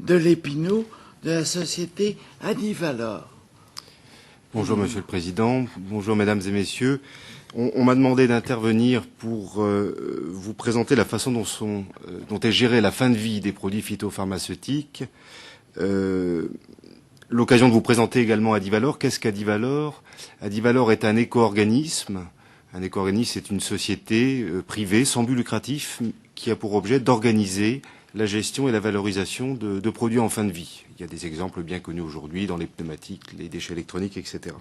de l'Épinot de la société Adivalor. Bonjour Monsieur le Président, bonjour Mesdames et Messieurs. On m'a demandé d'intervenir pour vous présenter la façon dont est gérée la fin de vie des produits phytopharmaceutiques. L'occasion de vous présenter également Adivalor. Qu'est-ce qu'Adivalor? Adivalor est un éco-organisme. Un éco-organisme, c'est une société privée sans but lucratif qui a pour objet d'organiser la gestion et la valorisation de produits en fin de vie. Il y a des exemples bien connus aujourd'hui dans les pneumatiques, les déchets électroniques, etc.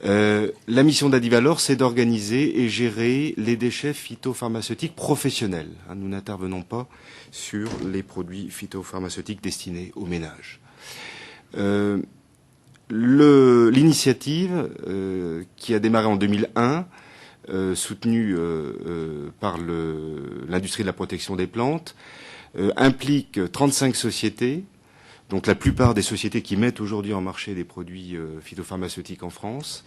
La mission d'Adivalor, c'est d'organiser et gérer les déchets phytopharmaceutiques professionnels. Nous n'intervenons pas sur les produits phytopharmaceutiques destinés aux ménages. L'initiative qui a démarré en 2001, soutenue par l'industrie de la protection des plantes, implique 35 sociétés. Donc la plupart des sociétés qui mettent aujourd'hui en marché des produits phytopharmaceutiques en France,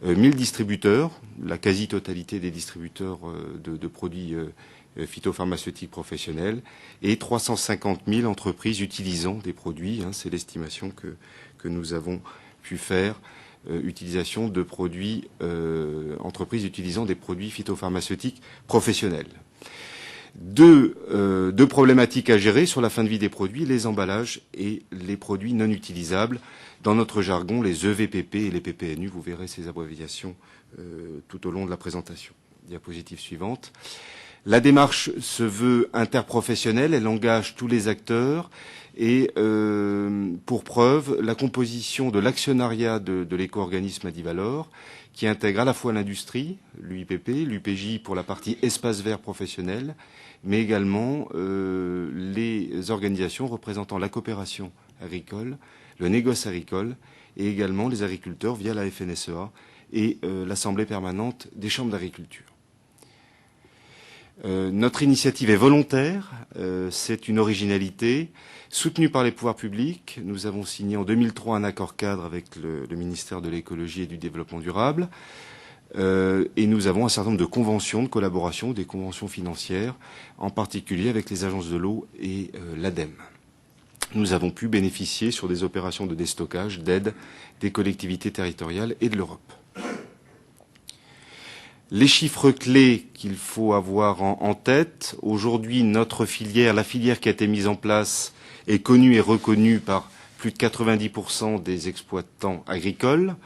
1000 distributeurs, la quasi-totalité des distributeurs de produits phytopharmaceutiques professionnels, et 350 000 entreprises utilisant des produits, c'est l'estimation que nous avons pu faire, utilisation de produits, entreprises utilisant des produits phytopharmaceutiques professionnels. Deux problématiques à gérer sur la fin de vie des produits, les emballages et les produits non utilisables. Dans notre jargon, les EVPP et les PPNU, vous verrez ces abréviations tout au long de la présentation. Diapositive suivante. La démarche se veut interprofessionnelle, elle engage tous les acteurs et pour preuve, la composition de l'actionnariat de l'éco-organisme Adivalor qui intègre à la fois l'industrie, l'UIPP, l'UPJ pour la partie espace vert professionnel, mais également les organisations représentant la coopération agricole, le négoce agricole et également les agriculteurs via la FNSEA et l'Assemblée permanente des chambres d'agriculture. Notre initiative est volontaire, c'est une originalité, soutenue par les pouvoirs publics. Nous avons signé en 2003 un accord cadre avec le ministère de l'écologie et du développement durable. Et nous avons un certain nombre de conventions de collaboration, des conventions financières, en particulier avec les agences de l'eau et l'ADEME. Nous avons pu bénéficier sur des opérations de déstockage, d'aide des collectivités territoriales et de l'Europe. Les chiffres clés qu'il faut avoir en tête, aujourd'hui notre filière, la filière qui a été mise en place, est connue et reconnue par plus de 90% des exploitants agricoles.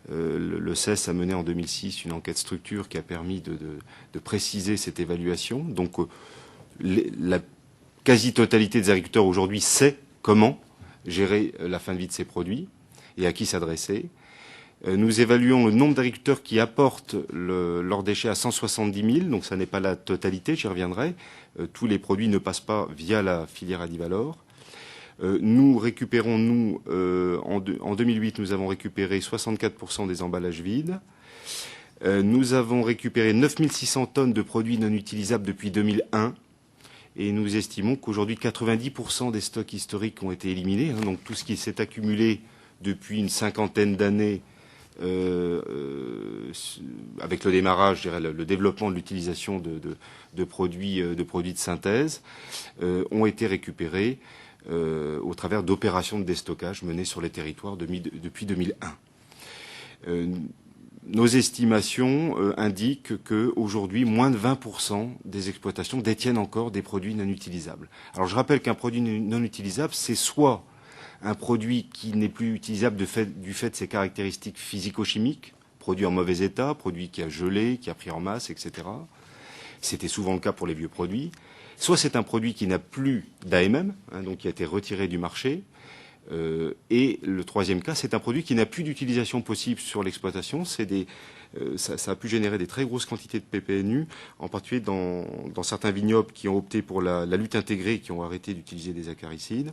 Le CES a mené en 2006 une enquête structure qui a permis de préciser cette évaluation. Donc la quasi-totalité des agriculteurs aujourd'hui sait comment gérer la fin de vie de ces produits et à qui s'adresser. Nous évaluons le nombre d'agriculteurs qui apportent leurs déchets à 170 000, donc ça n'est pas la totalité, j'y reviendrai. Tous les produits ne passent pas via la filière Adivalor. Nous récupérons, en 2008, nous avons récupéré 64% des emballages vides. Nous avons récupéré 9600 tonnes de produits non utilisables depuis 2001. Et nous estimons qu'aujourd'hui, 90% des stocks historiques ont été éliminés. Donc tout ce qui s'est accumulé depuis une cinquantaine d'années, avec le démarrage, je dirais, le développement de l'utilisation de produits de synthèse, ont été récupérés au travers d'opérations de déstockage menées sur les territoires depuis 2001. Nos estimations indiquent qu'aujourd'hui, moins de 20% des exploitations détiennent encore des produits non utilisables. Alors je rappelle qu'un produit non utilisable, c'est soit un produit qui n'est plus utilisable du fait de ses caractéristiques physico-chimiques, produit en mauvais état, produit qui a gelé, qui a pris en masse, etc. C'était souvent le cas pour les vieux produits. Soit c'est un produit qui n'a plus d'AMM, donc qui a été retiré du marché. Et le troisième cas, c'est un produit qui n'a plus d'utilisation possible sur l'exploitation. Ça a pu générer des très grosses quantités de PPNU, en particulier dans certains vignobles qui ont opté pour la lutte intégrée et qui ont arrêté d'utiliser des acaricides.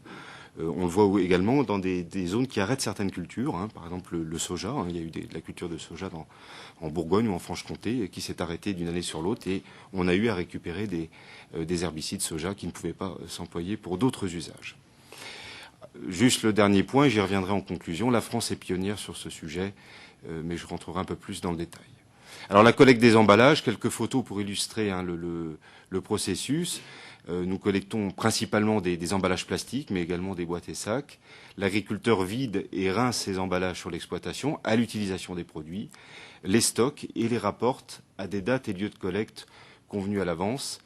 On le voit également dans des zones qui arrêtent certaines cultures, par exemple le soja. Il y a eu de la culture de soja en Bourgogne ou en Franche-Comté qui s'est arrêtée d'une année sur l'autre et on a eu à récupérer des herbicides soja qui ne pouvaient pas s'employer pour d'autres usages. Juste le dernier point, et j'y reviendrai en conclusion, la France est pionnière sur ce sujet, mais je rentrerai un peu plus dans le détail. Alors la collecte des emballages, quelques photos pour illustrer le processus. Nous collectons principalement des emballages plastiques, mais également des boîtes et sacs. L'agriculteur vide et rince ces emballages sur l'exploitation à l'utilisation des produits, les stocke et les rapporte à des dates et lieux de collecte convenus à l'avance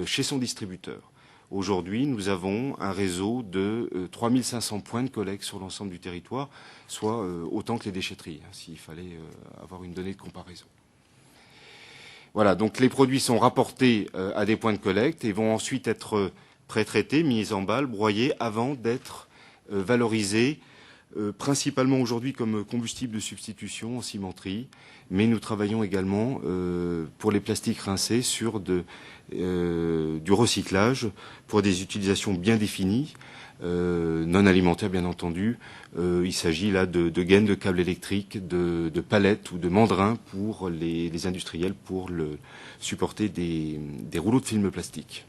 chez son distributeur. Aujourd'hui, nous avons un réseau de 3500 points de collecte sur l'ensemble du territoire, soit autant que les déchetteries, s'il fallait avoir une donnée de comparaison. Voilà, donc les produits sont rapportés à des points de collecte et vont ensuite être pré-traités, mis en balle, broyés avant d'être valorisés, principalement aujourd'hui comme combustible de substitution en cimenterie, mais nous travaillons également pour les plastiques rincés sur du recyclage pour des utilisations bien définies, non alimentaires bien entendu. Il s'agit là de gaines de câbles électriques, de palettes ou de mandrins pour les industriels pour supporter des rouleaux de film plastique.